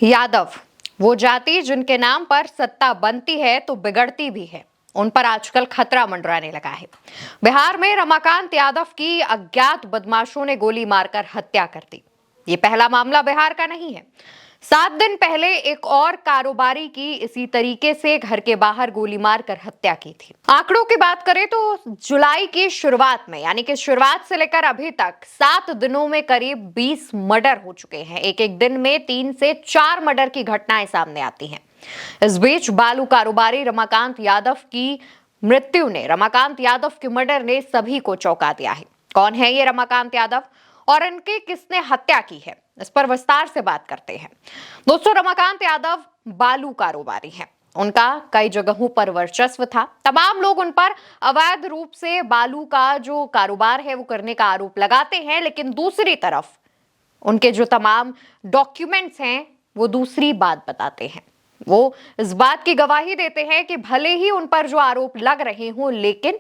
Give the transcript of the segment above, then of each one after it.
यादव वो जाति जिनके नाम पर सत्ता बनती है तो बिगड़ती भी है, उन पर आजकल खतरा मंडराने लगा है। बिहार में रमाकांत यादव की अज्ञात बदमाशों ने गोली मारकर हत्या कर दी। ये पहला मामला बिहार का नहीं है। 7 दिन पहले एक और कारोबारी की इसी तरीके से घर के बाहर गोली मारकर हत्या की थी। आंकड़ों की बात करें तो जुलाई की शुरुआत में, यानी कि शुरुआत से लेकर अभी तक 7 दिनों में करीब 20 मर्डर हो चुके हैं। एक एक दिन में 3 से 4 मर्डर की घटनाएं सामने आती हैं। इस बीच बालू कारोबारी रमाकांत यादव की मृत्यु ने, रमाकांत यादव के मर्डर ने सभी को चौंका दिया है। कौन है ये रमाकांत यादव और इनकी किसने हत्या की है, इस पर विस्तार से बात करते हैं। दोस्तों, रमाकांत यादव बालू कारोबारी हैं। उनका कई जगहों पर वर्चस्व था। तमाम लोग उन पर अवैध रूप से बालू का जो कारोबार है वो करने का आरोप लगाते हैं, लेकिन दूसरी तरफ उनके जो तमाम डॉक्यूमेंट्स हैं वो दूसरी बात बताते हैं। वो इस बात की गवाही देते हैं कि भले ही उन पर जो आरोप लग रहे हों, लेकिन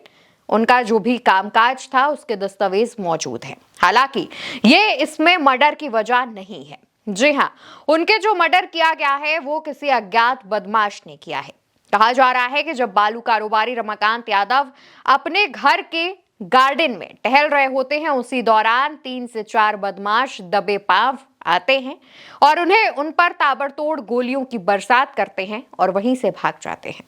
उनका जो भी कामकाज था उसके दस्तावेज मौजूद हैं। हालांकि ये इसमें मर्डर की वजह नहीं है। जी हां, उनके जो मर्डर किया गया है वो किसी अज्ञात बदमाश ने किया है। कहा जा रहा है कि जब बालू कारोबारी रमाकांत यादव अपने घर के गार्डन में टहल रहे होते हैं, उसी दौरान 3 से 4 बदमाश दबे पांव आते हैं और उन्हें उन पर ताबड़तोड़ गोलियों की बरसात करते हैं और वहीं से भाग जाते हैं।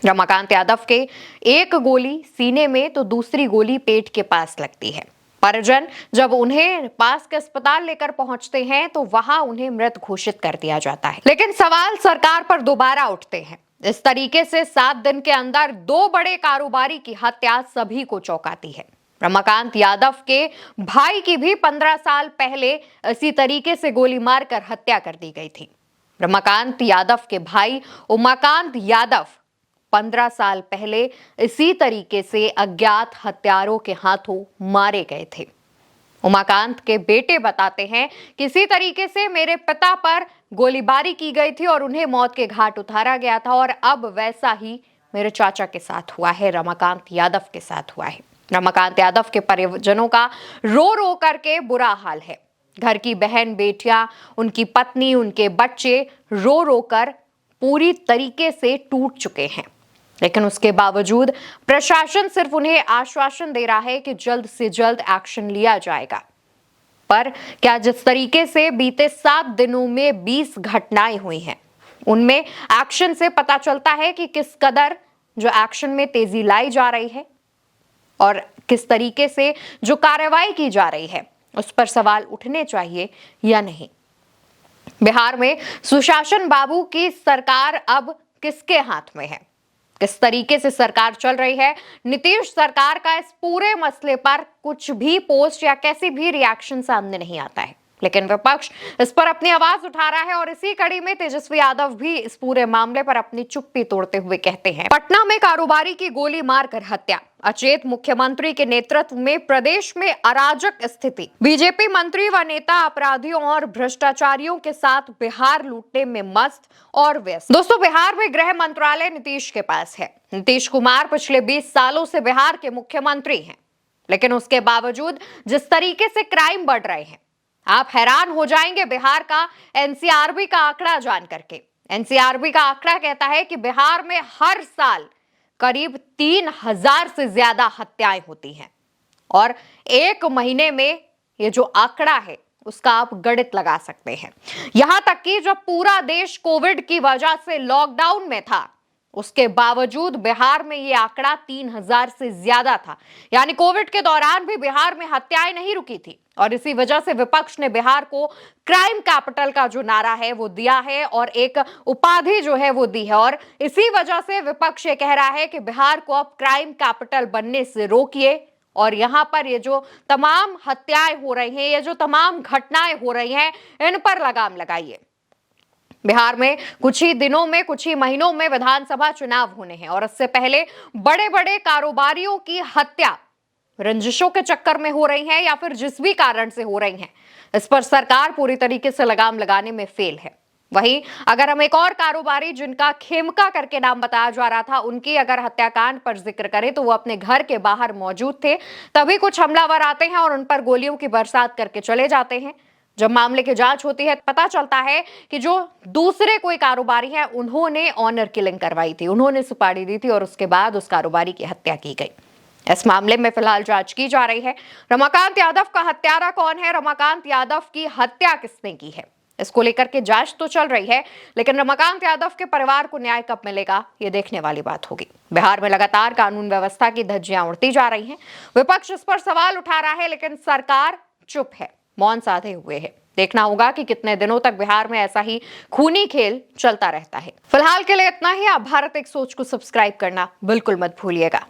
रमाकांत यादव के एक गोली सीने में तो दूसरी गोली पेट के पास लगती है। परिजन जब उन्हें पास के अस्पताल लेकर पहुंचते हैं तो वहां उन्हें मृत घोषित कर दिया जाता है। लेकिन सवाल सरकार पर दोबारा उठते हैं। इस तरीके से 7 दिन के अंदर 2 बड़े कारोबारी की हत्या सभी को चौंकाती है। रमाकांत यादव के भाई की भी 15 साल पहले इसी तरीके से गोली मारकर हत्या कर दी गई थी। रमाकांत यादव के भाई उमाकांत यादव 15 साल पहले इसी तरीके से अज्ञात हत्यारों के हाथों मारे गए थे। उमाकांत के बेटे बताते हैं कि इसी तरीके से मेरे पिता पर गोलीबारी की गई थी और उन्हें मौत के घाट उतारा गया था और अब वैसा ही मेरे चाचा के साथ हुआ है, रमाकांत यादव के साथ हुआ है। रमाकांत यादव के परिजनों का रो रो करके बुरा हाल है। घर की बहन बेटियां, उनकी पत्नी, उनके बच्चे रो रो कर पूरी तरीके से टूट चुके हैं। लेकिन उसके बावजूद प्रशासन सिर्फ उन्हें आश्वासन दे रहा है कि जल्द से जल्द एक्शन लिया जाएगा। पर क्या जिस तरीके से बीते 7 दिनों में 20 घटनाएं हुई हैं, उनमें एक्शन से पता चलता है कि किस कदर जो एक्शन में तेजी लाई जा रही है और किस तरीके से जो कार्रवाई की जा रही है उस पर सवाल उठने चाहिए या नहीं। बिहार में सुशासन बाबू की सरकार अब किसके हाथ में है, किस तरीके से सरकार चल रही है, नीतीश सरकार का इस पूरे मसले पर कुछ भी पोस्ट या कैसी भी रिएक्शन सामने नहीं आता है। लेकिन विपक्ष इस पर अपनी आवाज उठा रहा है और इसी कड़ी में तेजस्वी यादव भी इस पूरे मामले पर अपनी चुप्पी तोड़ते हुए कहते हैं, पटना में कारोबारी की गोली मारकर हत्या, अचेत मुख्यमंत्री के नेतृत्व में प्रदेश में अराजक स्थिति, बीजेपी मंत्री व नेता अपराधियों और भ्रष्टाचारियों के साथ बिहार लूटने में मस्त और व्यस्त। दोस्तों, बिहार में गृह मंत्रालय नीतीश के पास है। नीतीश कुमार पिछले 20 सालों से बिहार के मुख्यमंत्री हैं, लेकिन उसके बावजूद जिस तरीके से क्राइम बढ़ रहे हैं, आप हैरान हो जाएंगे बिहार का एनसीआरबी का आंकड़ा जान करके। एनसीआरबी का आंकड़ा कहता है कि बिहार में हर साल करीब 3000 से ज्यादा हत्याएं होती हैं और एक महीने में ये जो आंकड़ा है उसका आप गणित लगा सकते हैं। यहां तक कि जब पूरा देश कोविड की वजह से लॉकडाउन में था, उसके बावजूद बिहार में ये आंकड़ा 3000 से ज्यादा था। यानी कोविड के दौरान भी बिहार में हत्याएं नहीं रुकी थी और इसी वजह से विपक्ष ने बिहार को क्राइम कैपिटल का जो नारा है वो दिया है और एक उपाधि जो है वो दी है। और इसी वजह से विपक्ष ये कह रहा है कि बिहार को अब क्राइम कैपिटल बनने से रोकिए और यहां पर ये जो तमाम हत्याएं हो रही हैं, ये जो तमाम घटनाएं हो रही हैं, इन पर लगाम लगाइए। बिहार में कुछ ही दिनों में, कुछ ही महीनों में विधानसभा चुनाव होने हैं और इससे पहले बड़े बड़े कारोबारियों की हत्या रंजिशों के चक्कर में हो रही है या फिर जिस भी कारण से हो रही है, इस पर सरकार पूरी तरीके से लगाम लगाने में फेल है। वहीं अगर हम एक और कारोबारी जिनका खेमका करके नाम बताया जा रहा था, उनकी अगर हत्याकांड पर जिक्र करें तो वो अपने घर के बाहर मौजूद थे, तभी कुछ हमलावर आते हैं और उन पर गोलियों की बरसात करके चले जाते हैं। जब मामले की जांच होती है पता चलता है कि जो दूसरे कोई कारोबारी हैं उन्होंने ऑनर किलिंग करवाई थी, उन्होंने सुपारी दी थी और उसके बाद उस कारोबारी की हत्या की गई। इस मामले में फिलहाल जांच की जा रही है। रमाकांत यादव का हत्यारा कौन है, रमाकांत यादव की हत्या किसने की है, इसको लेकर के जांच तो चल रही है, लेकिन रमाकांत यादव के परिवार को न्याय कब मिलेगा ये देखने वाली बात होगी। बिहार में लगातार कानून व्यवस्था की धज्जियां उड़ती जा रही हैं। विपक्ष इस पर सवाल उठा रहा है, लेकिन सरकार चुप है, मौन साधे हुए है। देखना होगा कि कितने दिनों तक बिहार में ऐसा ही खूनी खेल चलता रहता है। फिलहाल के लिए इतना ही। आप भारत एक सोच को सब्सक्राइब करना बिल्कुल मत भूलिएगा।